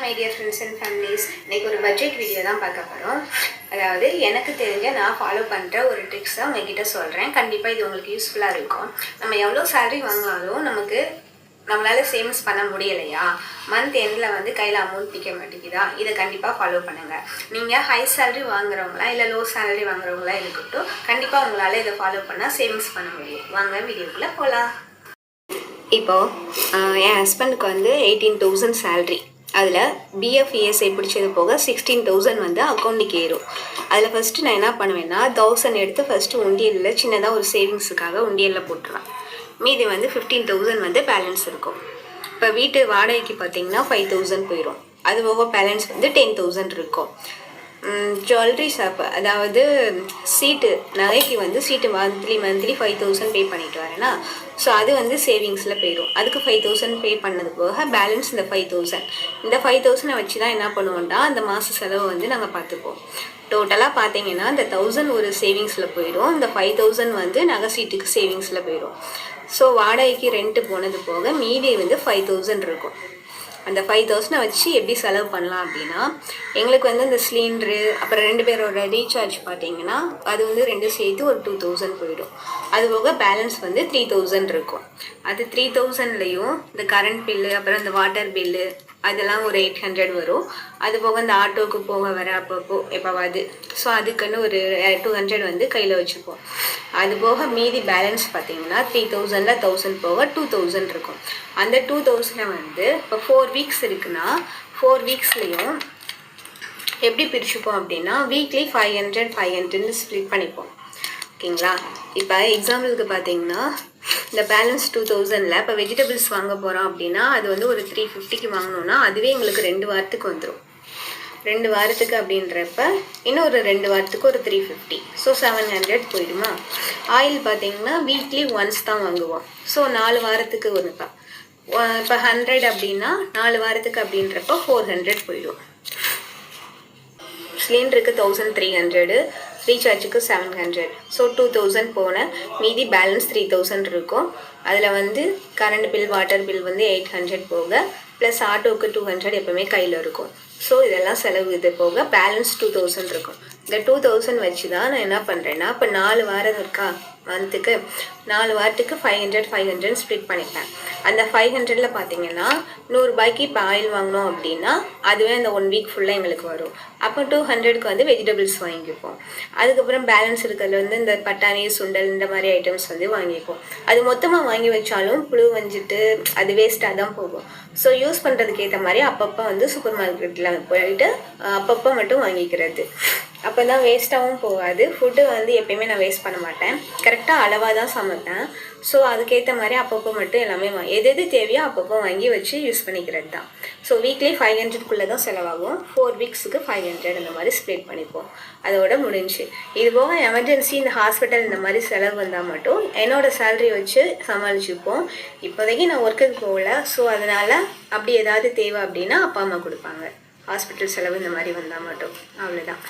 My dear friends and families. இன்றைக்கி ஒரு budget video தான் பார்க்க போகிறோம். அதாவது எனக்கு தெரிஞ்ச நான் ஃபாலோ பண்ணுற ஒரு ட்ரிக்ஸ் தான் உங்ககிட்ட சொல்கிறேன். கண்டிப்பாக இது உங்களுக்கு யூஸ்ஃபுல்லாக இருக்கும். நம்ம எவ்வளோ சேலரி வாங்கினாலும் நம்மளால் சேவிங்ஸ் பண்ண முடியலையா, மந்த் எண்டில் வந்து கையில் அமௌண்ட் நிற்க மாட்டேங்குதா, இதை கண்டிப்பாக ஃபாலோ பண்ணுங்கள். நீங்கள் ஹை சேலரி வாங்குறவங்களா இல்லை லோ சேலரி வாங்குறவங்களா இருக்கட்டும், கண்டிப்பாக உங்களால் இதை ஃபாலோ பண்ணால் சேவிங்ஸ் பண்ண முடியும். வாங்க வீடியோக்குள்ளே போகலாம். இப்போது என் ஹஸ்பண்டுக்கு வந்து 18,000 சேல்ரி. அதில் பிஎஃப் இஎஸ்ஐ பிடிச்சது போக 16,000 வந்து அக்கௌண்ட்டுக்கு ஏறும். அதில் ஃபஸ்ட்டு நான் என்ன பண்ணுவேன்னா 1,000 எடுத்து ஃபஸ்ட்டு உண்டியலில் சின்னதாக ஒரு சேவிங்ஸுக்காக உண்டியலில் போட்டுருவேன். மீதி வந்து 15,000 வந்து பேலன்ஸ் இருக்கும். இப்போ வீட்டு வாடகைக்கு பார்த்தீங்கன்னா 5,000 போயிடும். அது போக பேலன்ஸ் வந்து 10,000 இருக்கும். ஜுவல்லரி ஷாப்பு, அதாவது சீட்டு, நகைக்கு வந்து சீட்டு மந்த்லி 5,000 பே பண்ணிட்டு வரேன்னா, ஸோ அது வந்து சேவிங்ஸில் போயிடும். அதுக்கு 5,000 பே பண்ணது போக பேலன்ஸ் இந்த 5,000 வச்சு தான் என்ன பண்ணுவோம்னா அந்த மாத செலவு வந்து நாங்கள் பார்த்துப்போம். டோட்டலாக பார்த்தீங்கன்னா இந்த 1,000 ஒரு சேவிங்ஸில் போயிடும், இந்த 5,000 வந்து நகை சீட்டுக்கு சேவிங்ஸில் போயிடும். ஸோ வாடகைக்கு ரெண்ட்டு போனது போக மீதி வந்து 5,000 இருக்கும். அந்த 5,000 வச்சு எப்படி செலவு பண்ணலாம் அப்படின்னா, எங்களுக்கு வந்து இந்த சிலிண்ட்ரு அப்புறம் 2 பேரோட ரீசார்ஜ் பார்த்தீங்கன்னா அது வந்து 2 சேர்த்து ஒரு 2,000 போயிடும். அது போக பேலன்ஸ் வந்து 3,000 இருக்கும். அது 3,000லையும் இந்த கரண்ட் பில்லு அப்புறம் இந்த வாட்டர் பில்லு அதெல்லாம் ஒரு 800 வரும். அது போக இந்த ஆட்டோவுக்கு போக வர அப்பப்போ எப்போவாது, ஸோ அதுக்குன்னு ஒரு 200 வந்து கையில் வச்சுப்போம். அது போக மீதி பேலன்ஸ் பார்த்தீங்கன்னா 3,000ல் 1,000 போக 2,000 இருக்கும். அந்த 2,000 வந்து இப்போ 4 வீக்ஸ் இருக்குன்னா 4 வீக்ஸ்லேயும் எப்படி பிரிச்சுப்போம் அப்படின்னா வீக்லி 500 ஸ்ப்ளிட் பண்ணிப்போம். ஓகேங்களா? இப்போ எக்ஸாம்பிளுக்கு பார்த்தீங்கன்னா இந்த பேலன்ஸ் 2,000ல் இப்போ வெஜிடபிள்ஸ் வாங்க போகிறோம் அப்படின்னா அது வந்து ஒரு 350க்கு வாங்கினோன்னா அதுவே எங்களுக்கு 2 வாரத்துக்கு வந்துடும். 2 வாரத்துக்கு அப்படின்றப்ப இன்னும் ஒரு 2 வாரத்துக்கு ஒரு 350, ஸோ 700 போயிடுமா. ஆயில் பார்த்தீங்கன்னா வீக்லி ஒன்ஸ் தான் வாங்குவோம். ஸோ 4 வாரத்துக்கு ஒருப்பா இப்போ 100 அப்படின்னா 4 வாரத்துக்கு அப்படின்றப்ப 400 போயிடும். சிலிண்டருக்கு 1,300, ரீசார்ஜுக்கு 700, ஸோ 2,000 போன மீதி பேலன்ஸ் 3,000 இருக்கும். அதில் வந்து கரண்ட் பில் வாட்டர் பில் வந்து 800 போக ப்ளஸ் ஆட்டோவுக்கு 200 எப்போவுமே கையில் இருக்கும். ஸோ இதெல்லாம் செலவு இது போக பேலன்ஸ் 2,000 இருக்கும். இந்த 2,000 வச்சு தான் நான் என்ன பண்ணுறேன்னா இப்போ 4 வாரம் இருக்கா மந்த்துக்கு, 4 வாரத்துக்கு 500 ஸ்ப்ளிட் பண்ணிப்பேன். அந்த 500ல் பார்த்தீங்கன்னா 100 ரூபாய்க்கு இப்போ ஆயில் வாங்கினோம் அப்படின்னா அதுவே அந்த 1 வீக் ஃபுல்லாக எங்களுக்கு வரும். அப்போ 200க்கு வந்து வெஜிடபிள்ஸ் வாங்கிப்போம். அதுக்கப்புறம் பேலன்ஸ் இருக்கிறதுல வந்து இந்த பட்டாணி சுண்டல் இந்த மாதிரி ஐட்டம்ஸ் வந்து வாங்கிப்போம். அது மொத்தமாக வாங்கி வச்சாலும் புழு வஞ்சிட்டு அது வேஸ்ட்டாக தான் போகும். ஸோ யூஸ் பண்ணுறதுக்கு ஏற்ற மாதிரி அப்பப்போ வந்து சூப்பர் மார்க்கெட்டில் போயிட்டு அப்பப்போ மட்டும் வாங்கிக்கிறது. அப்போ தான் வேஸ்ட்டாகவும் போகாது. ஃபுட்டு வந்து எப்பயுமே நான் வேஸ்ட் பண்ண மாட்டேன், கரெக்டாக அளவாக தான் சமைப்பேன். ஸோ அதுக்கேற்ற மாதிரி அப்பப்போ மட்டும் எல்லாமே எது தேவையோ அப்பப்போ வாங்கி வச்சு யூஸ் பண்ணிக்கிறது தான். ஸோ வீக்லி 500க்குள்ளே தான் செலவாகும். 4 வீக்ஸுக்கு 500 அந்த மாதிரி ஸ்ப்ளிட் பண்ணிப்போம். அதோட முடிஞ்சு. இது போக எமர்ஜென்சி இந்த ஹாஸ்பிட்டல் இந்த மாதிரி செலவு வந்தால் மட்டும் என்னோடய சேலரி வச்சு சமாளிச்சுப்போம். இப்போதைக்கு நான் ஒர்க்குக்கு போகல, ஸோ அதனால் அப்படி ஏதாவது தேவை அப்படின்னா அப்பா அம்மா கொடுப்பாங்க. ஹாஸ்பிட்டல் செலவு இந்த மாதிரி வந்தால் மட்டும், அவ்வளோதான்.